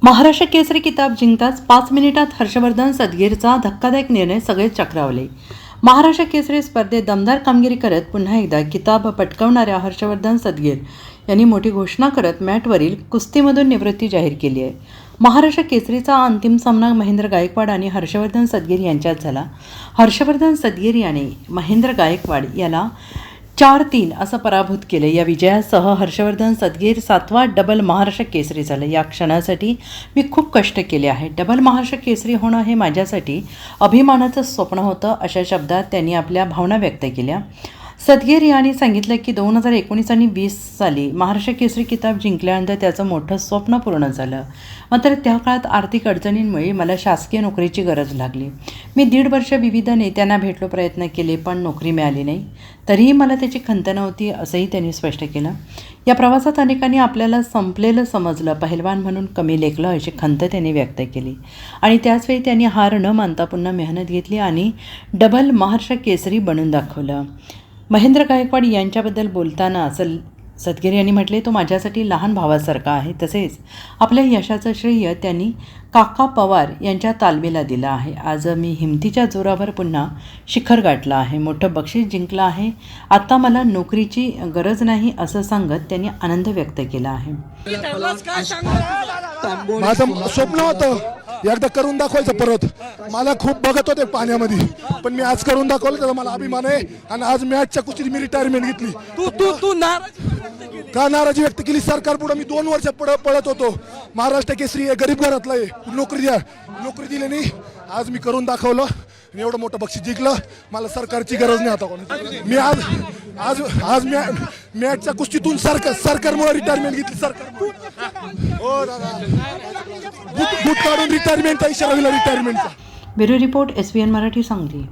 महाराष्ट्र केसरी किताब जिंकताच 5 मिनिटात हर्षवर्धन सदगीरचा धक्कादायक निर्णय सगळे चक्रावले। महाराष्ट्र केसरी स्पर्धेत दमदार कामगिरी करत पुन्हा एकदा किताब पटकावणाऱ्या हर्षवर्धन सदगीर यांनी मोठी घोषणा करत मॅटवरील कुस्तीमधून निवृत्ती जाहीर केली आहे। महाराष्ट्र केसरीचा अंतिम सामना महेंद्र गायकवाड आणि हर्षवर्धन सदगीर यांच्यात झाला। हर्षवर्धन सदगीर याने महेंद्र गायकवाड याला 4-3 असं पराभूत केले। या विजयासह हर्षवर्धन सदगीर 7वा डबल महाराष्ट्र केसरी झाले। या क्षणासाठी मी खूप कष्ट केले आहे। डबल महाराष्ट्र केसरी होणं हे माझ्यासाठी अभिमानाचं स्वप्न होतं, अशा शब्दात त्यांनी आपल्या भावना व्यक्त केल्या। सदगीर यांनी सांगितलं की 2019 आणि 20 साली महाराष्ट्र केसरी किताब जिंकल्यानंतर त्याचं मोठं स्वप्न पूर्ण झालं, मात्र त्या काळात आर्थिक अडचणींमुळे मला शासकीय नोकरीची गरज लागली। मी 1.5 वर्ष विविध नेत्यांना भेटलो, प्रयत्न केले, पण नोकरी मिळाली नाही। तरीही मला त्याची खंत नव्हती, असंही त्यांनी स्पष्ट केलं। या प्रवासात अनेकांनी आपल्याला संपलेलं समजलं, पहिलवान म्हणून कमी लेखलं, अशी खंत त्यांनी व्यक्त केली। आणि त्याचवेळी त्यांनी हार न मानता पुन्हा मेहनत घेतली आणि डबल महाराष्ट्र केसरी बनून दाखवलं। महेंद्र गायकवाड यांच्याबद्दल बोलताना सदगीर यांनी म्हटले, तो माझ्यासाठी लहान भावासारखा आहे। तसेच आपल्या यशाचं श्रेय त्यांनी काका पवार यांच्या तालमीला दिलं आहे। आज मी हिमतीच्या जोरावर पुन्हा शिखर गाठलं आहे, मोठं बक्षीस जिंकलं आहे। आता मला नोकरीची गरज नाही, असं सांगत त्यांनी आनंद व्यक्त केला आहे। माझं स्वप्न होतं एकदा करून दाखवायचं परत। मला खूप बघत होते पाण्यामध्ये, पण मी आज करून दाखवलं, त्याचा मला अभिमान आहे। आणि आज मॅचच्या कुस्तीत मी रिटायरमेंट घेतली। तू का नाराजी व्यक्त केली? सरकार पुढे मी 2 वर्ष पळत होतो। महाराष्ट्र केसरी आहे, गरीब घरातला आहे, नोकरी द्या, नोकरी दिली नाही। आज मी करून दाखवलं आणि एवढं मोठं बक्षीस जिंकलं। मला सरकारची गरज नाही आता कोणी। मी आज मॅचच्या कुस्तीतून सरकारमुळे रिटायरमेंट घेतली। सरकार हो दादा, बूट काढून रिटायरमेंटचा इशारा दिला, रिटायरमेंटचा। Bureau report SBN Marathi Sangli.